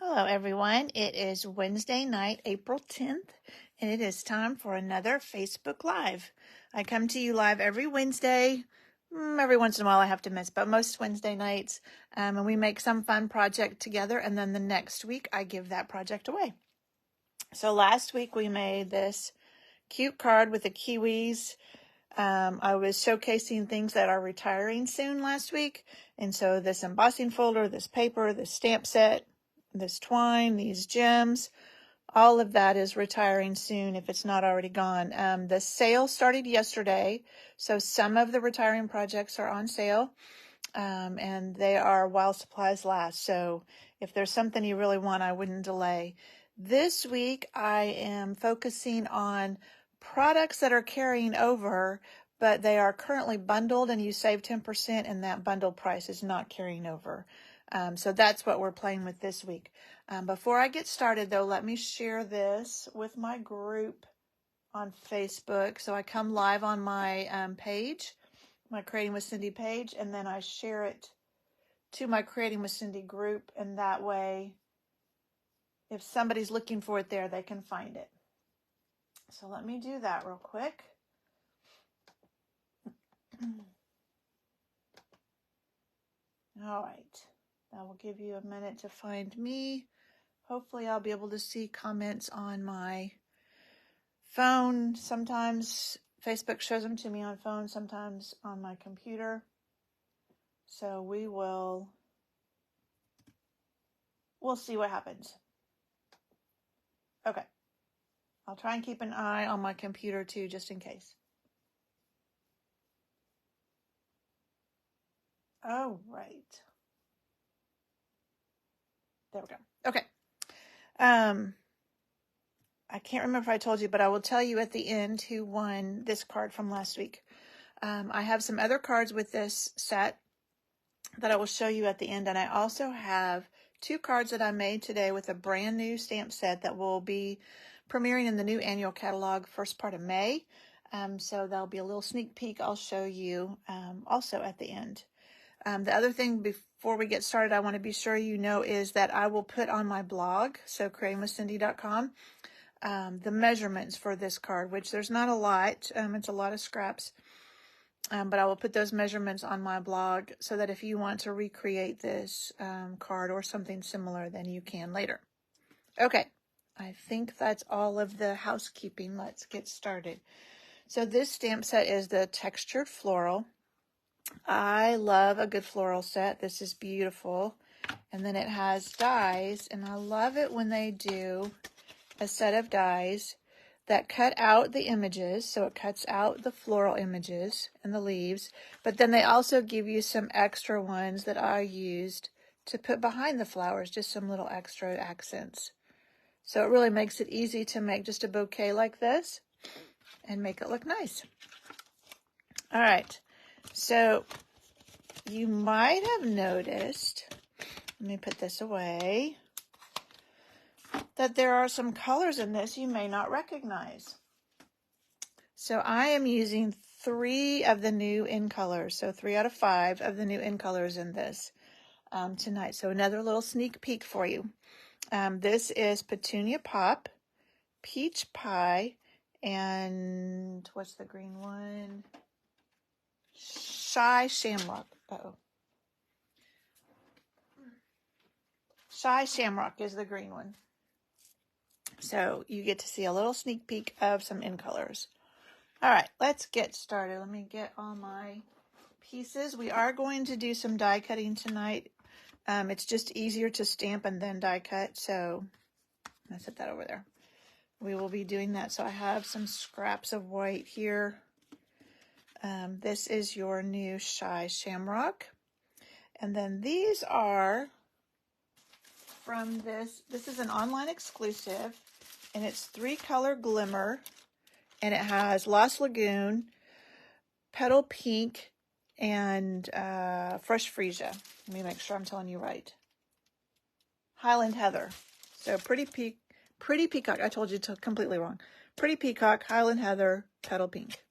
Hello, everyone. It is Wednesday night, April 10th, and it is time for another Facebook Live. I come to you live every Wednesday. Every once in a while I have to miss, but most Wednesday nights, and we make some fun project together, and then the next week I give that project away. So last week we made this cute card with the kiwis. I was showcasing things that are retiring soon last week, and so this embossing folder, this paper, this stamp set, this twine, these gems, all of that is retiring soon if it's not already gone. The sale started yesterday, so some of the retiring projects are on sale, and they are while supplies last. So if there's something you really want, I wouldn't delay. This week, I am focusing on products that are carrying over, but they are currently bundled and you save 10% and that bundle price is not carrying over. So that's what we're playing with this week. Before I get started, though, let me share this with my group on Facebook. So I come live on my page, my Creating with Cindy page, and then I share it to my Creating with Cindy group, and that way, if somebody's looking for it there, they can find it. So let me do that real quick. All right. That will give you a minute to find me. Hopefully I'll be able to see comments on my phone. Sometimes Facebook shows them to me on phone, sometimes on my computer. So we'll see what happens. Okay. I'll try and keep an eye on my computer too, just in case. Oh, right. There we go. Okay. I can't remember if I told you, but I will tell you at the end who won this card from last week. I have some other cards with this set that I will show you at the end. And I also have 2 cards that I made today with a brand new stamp set that will be premiering in the new annual catalog first part of May. So there'll be a little sneak peek I'll show you also at the end. The other thing before we get started, I want to be sure you know is that I will put on my blog, so creatingwithcindy.com, the measurements for this card, which there's not a lot. It's a lot of scraps. But I will put those measurements on my blog so that if you want to recreate this card or something similar, then you can later. Okay, I think that's all of the housekeeping. Let's get started. So this stamp set is the textured floral. I love a good floral set. This is beautiful. And then it has dies, and I love it when they do a set of dies that cut out the images, so it cuts out the floral images and the leaves, but then they also give you some extra ones that I used to put behind the flowers, just some little extra accents. So it really makes it easy to make just a bouquet like this and make it look nice. All right, so you might have noticed, let me put this away, that there are some colors in this you may not recognize. So I am using 3 of the new in colors. So 3 out of 5 of the new in colors in this tonight. So another little sneak peek for you. This is Petunia Pop, Peach Pie, and what's the green one? Shy Shamrock. Uh-oh. Shy Shamrock is the green one. So you get to see a little sneak peek of some in colors. All right, let's get started. Let me get all my pieces. We are going to do some die cutting tonight. It's just easier to stamp and then die cut, so I'm going to set that over there. We will be doing that. So I have some scraps of white here. This is your new Shy Shamrock. And then these are from this. This is an online exclusive, and it's 3-color glimmer, and it has Lost Lagoon, Petal Pink, and Fresh Freesia. Let me make sure I'm telling you right. Highland Heather. So Pretty Peacock. I told you completely wrong. Pretty Peacock, Highland Heather, Petal Pink.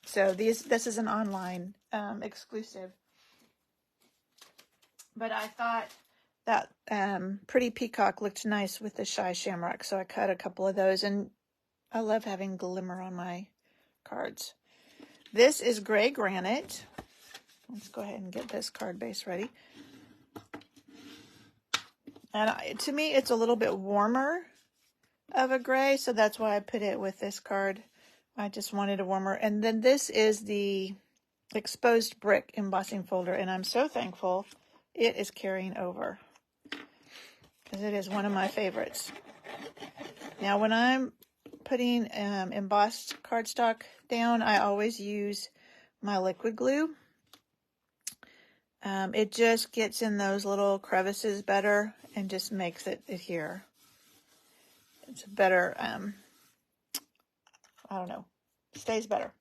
So this is an online exclusive. But I thought that Pretty Peacock looked nice with the Shy Shamrock, so I cut a couple of those, and I love having glimmer on my cards. This is Gray Granite. Let's go ahead and get this card base ready. And to me, it's a little bit warmer of a gray, so that's why I put it with this card. I just wanted a warmer. And then this is the exposed brick embossing folder, and I'm so thankful it is carrying over because it is one of my favorites. Now, when I'm putting embossed cardstock down, I always use my liquid glue. It just gets in those little crevices better and just makes it adhere. It's a better, I don't know, stays better.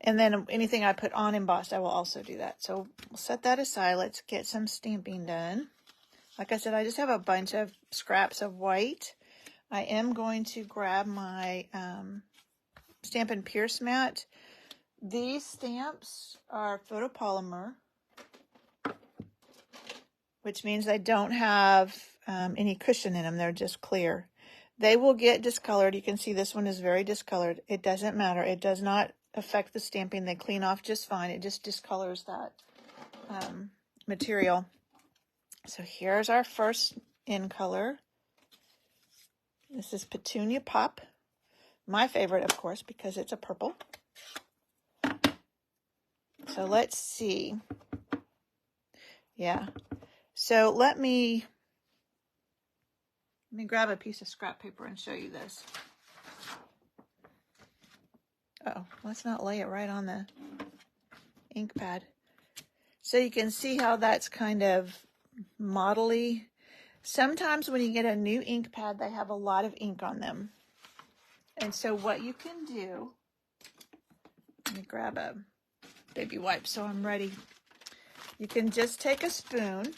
And then anything I put on embossed, I will also do that. So we'll set that aside. Let's get some stamping done. Like I said, I just have a bunch of scraps of white. I am going to grab my Stampin' Pierce mat. These stamps are photopolymer, which means they don't have any cushion in them. They're just clear. They will get discolored. You can see this one is very discolored. It doesn't matter. It does not affect the stamping. They clean off just fine. It just discolors that material. So here's our first in color. This is Petunia Pop. My favorite, of course, because it's a purple. So let's see. Yeah. So let me grab a piece of scrap paper and show you this. Uh-oh, let's not lay it right on the ink pad. So you can see how that's kind of modelly. Sometimes when you get a new ink pad, they have a lot of ink on them. And so what you can do, let me grab a baby wipe so I'm ready. You can just take a spoon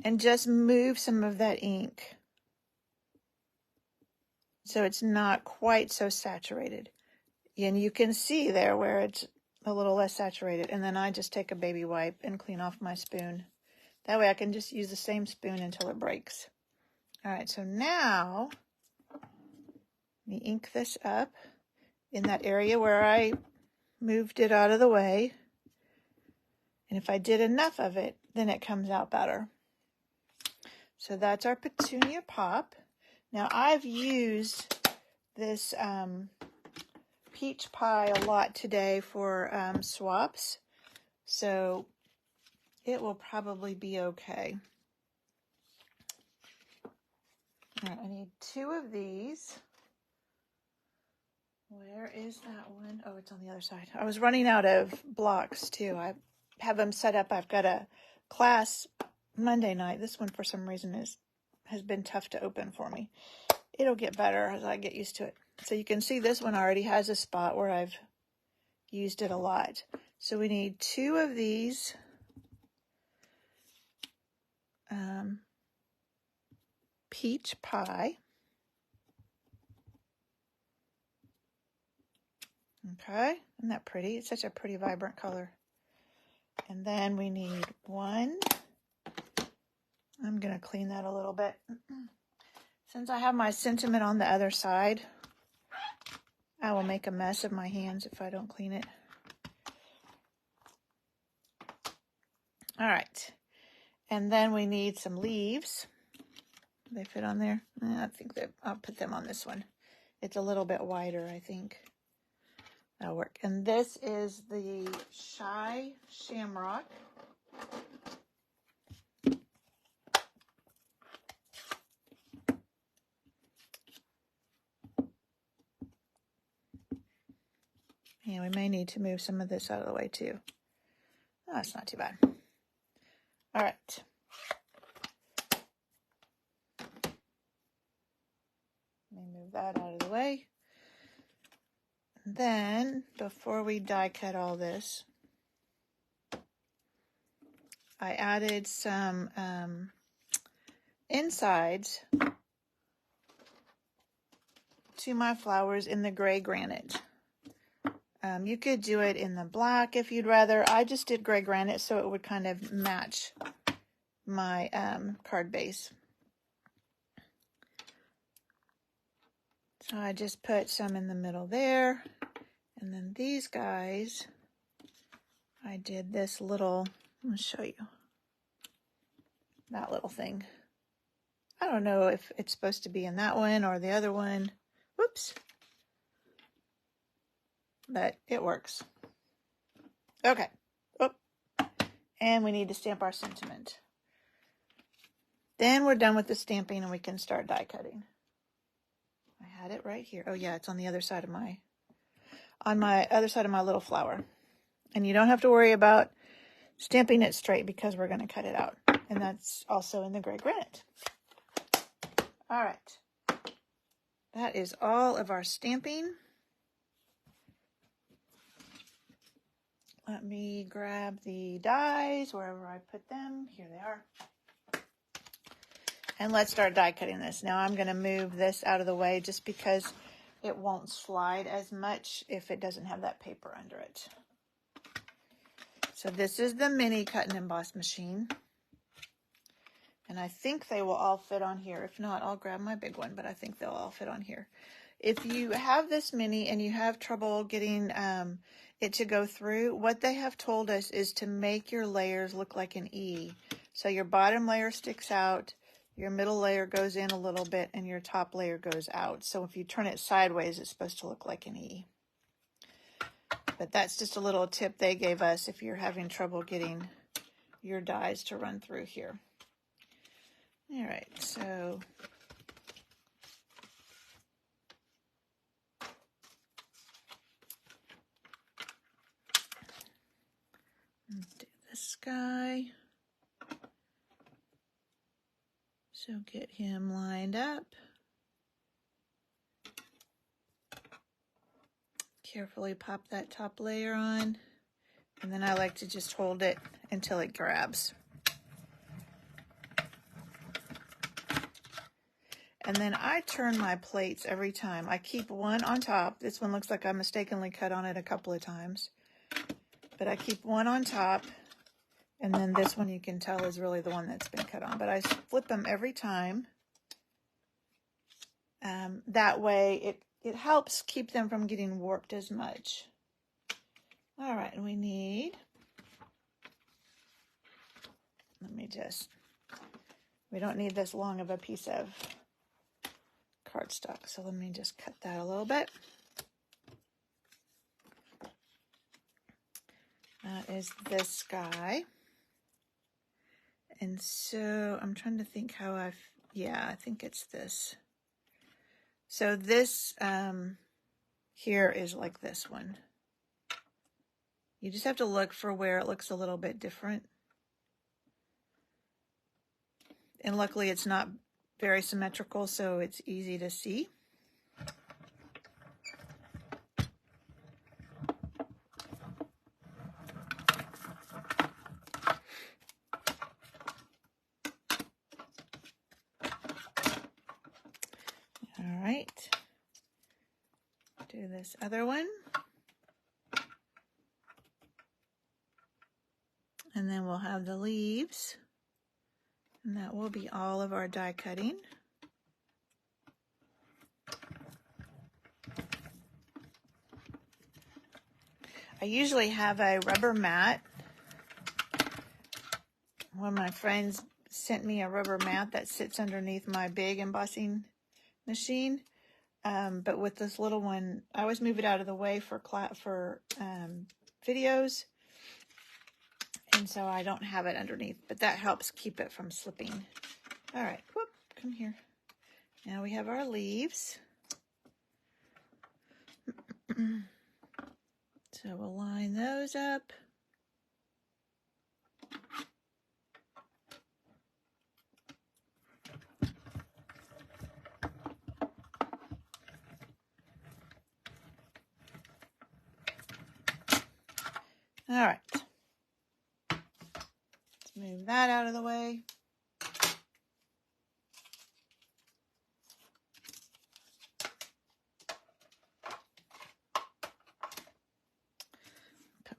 and just move some of that ink so it's not quite so saturated. And you can see there where it's a little less saturated. And then I just take a baby wipe and clean off my spoon. That way I can just use the same spoon until it breaks. All right, so now let me ink this up in that area where I moved it out of the way. And if I did enough of it, then it comes out better. So that's our Petunia Pop. Now I've used this peach pie a lot today for swaps, so it will probably be okay. All right, I need 2 of these. Where is that one? Oh, it's on the other side. I was running out of blocks too. I have them set up. I've got a class Monday night. This one, for some reason, has been tough to open for me. It'll get better as I get used to it. So you can see this one already has a spot where I've used it a lot. So we need 2 of these peach pie. Okay, isn't that pretty? It's such a pretty vibrant color. And then we need 1. I'm going to clean that a little bit. Since I have my sentiment on the other side, I will make a mess of my hands if I don't clean it. All right. And then we need some leaves. Do they fit on there? I think that I'll put them on this one. It's a little bit wider, I think. That'll work. And this is the Shy Shamrock. And we may need to move some of this out of the way too. Oh, that's not too bad. All right. Let me move that out of the way. And then, before we die cut all this, I added some insides to my flowers in the gray granite. You could do it in the black if you'd rather. I just did gray granite so it would kind of match my card base. So I just put some in the middle there. And then these guys, I did this little, I'm going to show you that little thing. I don't know if it's supposed to be in that one or the other one. Whoops. But it works. Okay. Oh. And we need to stamp our sentiment. Then we're done with the stamping and we can start die cutting. I had it right here. Oh yeah, it's on the other side of my little flower. And you don't have to worry about stamping it straight because we're going to cut it out. And that's also in the gray granite. All right. That is all of our stamping. Let me grab the dies wherever I put them. Here they are. And let's start die cutting this. Now I'm going to move this out of the way just because it won't slide as much if it doesn't have that paper under it. So this is the mini cut and emboss machine. And I think they will all fit on here. If not, I'll grab my big one, but I think they'll all fit on here. If you have this mini and you have trouble getting it to go through, what they have told us is to make your layers look like an E. So your bottom layer sticks out, your middle layer goes in a little bit, and your top layer goes out. So if you turn it sideways, it's supposed to look like an E. But that's just a little tip they gave us if you're having trouble getting your dies to run through here. All right, so let's do this guy. So get him lined up. Carefully pop that top layer on. And then I like to just hold it until it grabs. And then I turn my plates every time. I keep one on top. This one looks like I mistakenly cut on it a couple of times. But I keep one on top. And then this one you can tell is really the one that's been cut on. But I flip them every time. That way it helps keep them from getting warped as much. All right, and we don't need this long of a piece of cardstock. So let me just cut that a little bit. That is this guy. And so I'm trying to think how I think it's this. So this here is like this one. You just have to look for where it looks a little bit different. And luckily it's not very symmetrical, so it's easy to see. All right. Do this other one. And then we'll have the leaves. And that will be all of our die cutting. I usually have a rubber mat. One of my friends sent me a rubber mat that sits underneath my big embossing machine. But with this little one, I always move it out of the way for videos. And so I don't have it underneath, but that helps keep it from slipping. All right, whoop, come here. Now we have our leaves. So we'll line those up. All right. Let's move that out of the way.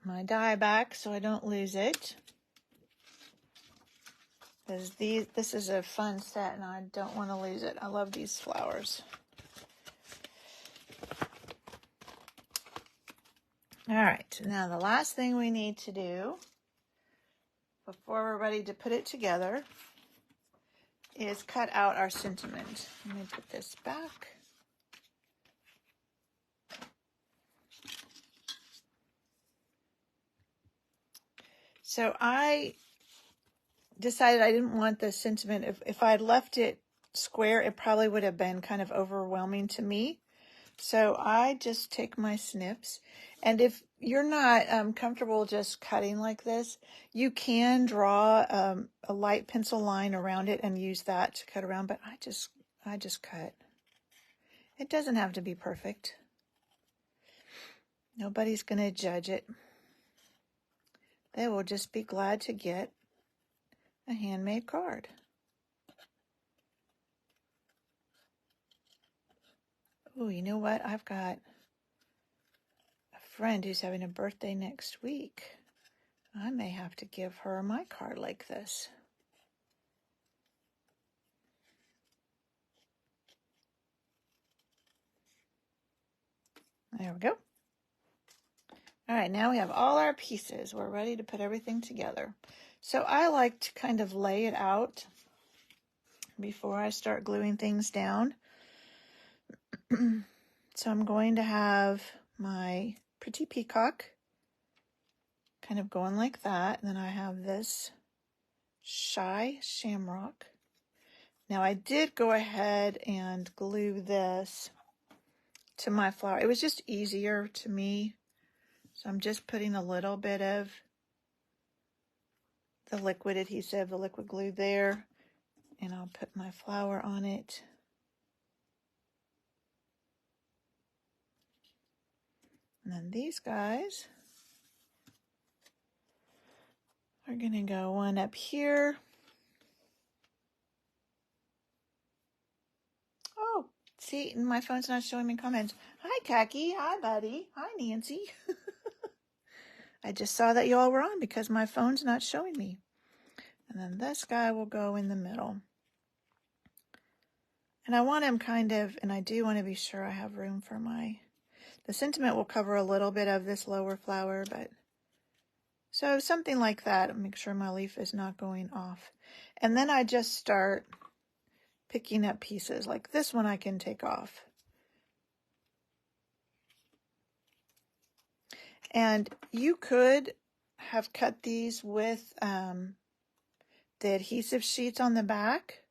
my die back so I don't lose it. Because this is a fun set and I don't want to lose it. I love these flowers. All right, now the last thing we need to do before we're ready to put it together is cut out our sentiment. Let me put this back. So I decided I didn't want the sentiment. If I had left it square, it probably would have been kind of overwhelming to me. So I just take my snips, and if you're not comfortable just cutting like this, you can draw a light pencil line around it and use that to cut around, but I just cut. It doesn't have to be perfect. Nobody's going to judge it. They will just be glad to get a handmade card. Oh, you know what? I've got a friend who's having a birthday next week. I may have to give her my card like this. There we go. All right, now we have all our pieces. We're ready to put everything together. So I like to kind of lay it out before I start gluing things down. So I'm going to have my pretty peacock kind of going like that. And then I have this shy shamrock. Now I did go ahead and glue this to my flower. It was just easier to me. So I'm just putting a little bit of the liquid adhesive, the liquid glue there, and I'll put my flower on it. And then these guys are going to go one up here. Oh, see, my phone's not showing me comments. Hi, Khaki. Hi, buddy. Hi, Nancy. I just saw that you all were on because my phone's not showing me. And then this guy will go in the middle. And I want him kind of, and I do want to be sure I have room for the sentiment will cover a little bit of this lower flower, but so something like that. Make sure my leaf is not going off. And then I just start picking up pieces. Like this one I can take off. And you could have cut these with the adhesive sheets on the back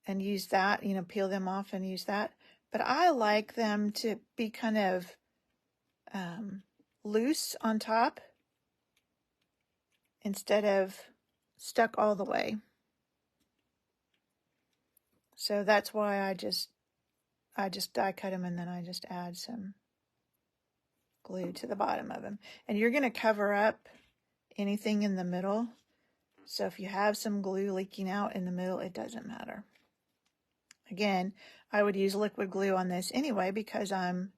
and use that, peel them off and use that. But I like them to be kind of loose on top instead of stuck all the way. So that's why I just die cut them and then I just add some glue to the bottom of them. And you're going to cover up anything in the middle. So if you have some glue leaking out in the middle, it doesn't matter. Again, I would use liquid glue on this anyway because I'm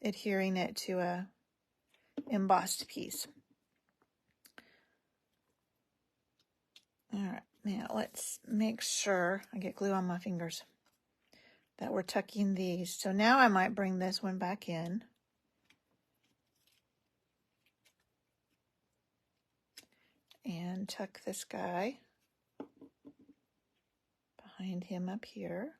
adhering it to a embossed piece. All right, now let's make sure I get glue on my fingers that we're tucking these. So now I might bring this one back in. And tuck this guy behind him up here.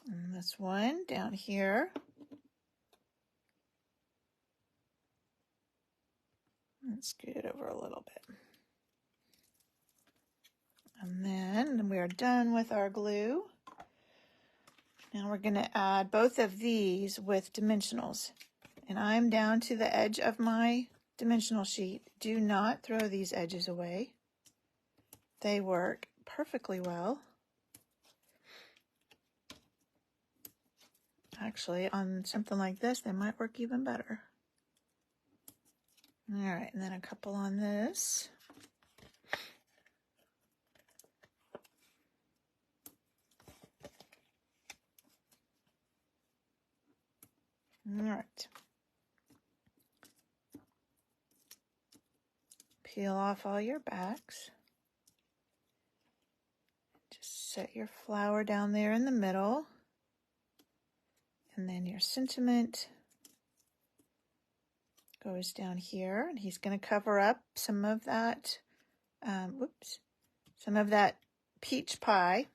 And this one down here. Let's scoot it over a little bit. And then we are done with our glue. Now we're going to add both of these with dimensionals. And I'm down to the edge of my dimensional sheet. Do not throw these edges away. They work perfectly well. Actually, on something like this, they might work even better. All right, and then a couple on this. All right. Peel off all your backs. Just set your flower down there in the middle. And then your sentiment goes down here. And he's going to cover up some of that, some of that peach pie.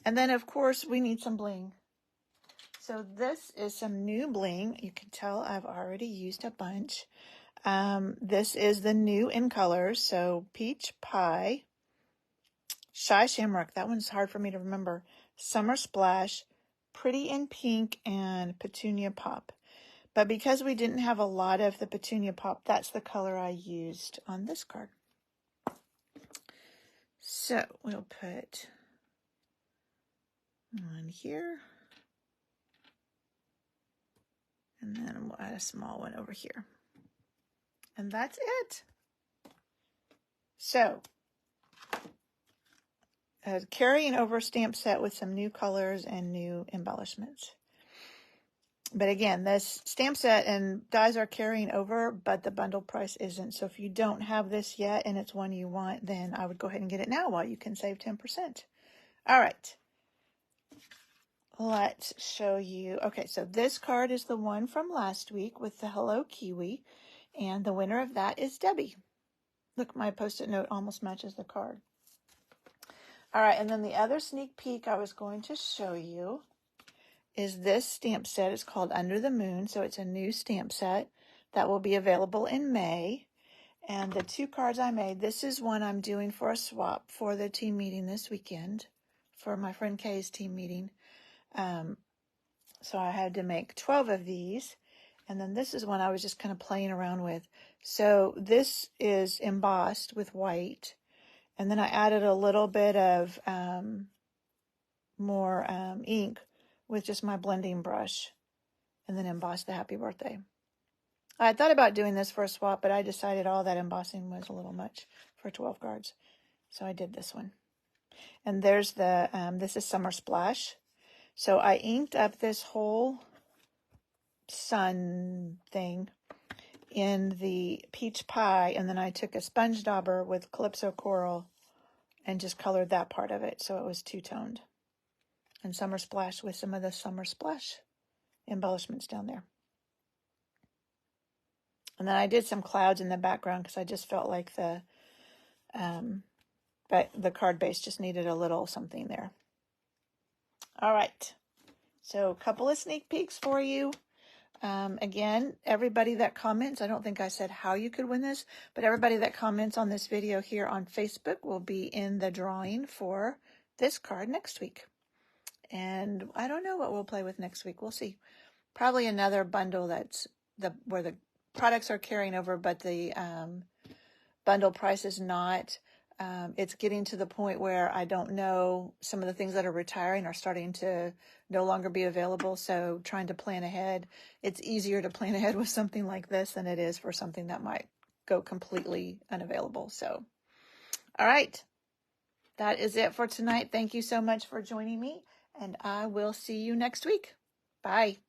And then, of course, we need some bling. So this is some new bling. You can tell I've already used a bunch. This is the new in colors. So peach pie, shy shamrock. That one's hard for me to remember. Summer splash, pretty in pink, and petunia pop. But because we didn't have a lot of the petunia pop, that's the color I used on this card. So we'll put one here. And then we'll add a small one over here. And that's it. So, a carrying over stamp set with some new colors and new embellishments. But again, this stamp set and dies are carrying over, but the bundle price isn't. So if you don't have this yet and it's one you want, then I would go ahead and get it now while you can save 10%. All right. Let's show you. Okay, so this card is the one from last week with the Hello Kiwi. And the winner of that is Debbie. Look, my Post-it note almost matches the card. All right, and then the other sneak peek I was going to show you is this stamp set. It's called Under the Moon, so it's a new stamp set that will be available in May. And the two cards I made, this is one I'm doing for a swap for the team meeting this weekend, for my friend Kay's team meeting. So I had to make 12 of these. And then this is one I was just kind of playing around with. So this is embossed with white. And then I added a little bit of more ink with just my blending brush. And then embossed the happy birthday. I thought about doing this for a swap, but I decided all that embossing was a little much for 12 cards. So I did this one. And there's the, this is Summer Splash. So I inked up this whole sun thing in the peach pie, and then I took a sponge dauber with Calypso Coral and just colored that part of it so it was two-toned. And Summer Splash with some of the Summer Splash embellishments down there. And then I did some clouds in the background because I just felt like the card base just needed a little something there. All right. So a couple of sneak peeks for you. Again, everybody that comments, I don't think I said how you could win this, but everybody that comments on this video here on Facebook will be in the drawing for this card next week. And I don't know what we'll play with next week. We'll see. Probably another bundle that's where the products are carrying over, but the bundle price is not. It's getting to the point where I don't know, some of the things that are retiring are starting to no longer be available. So trying to plan ahead, it's easier to plan ahead with something like this than it is for something that might go completely unavailable. So, all right. That is it for tonight. Thank you so much for joining me, and I will see you next week. Bye.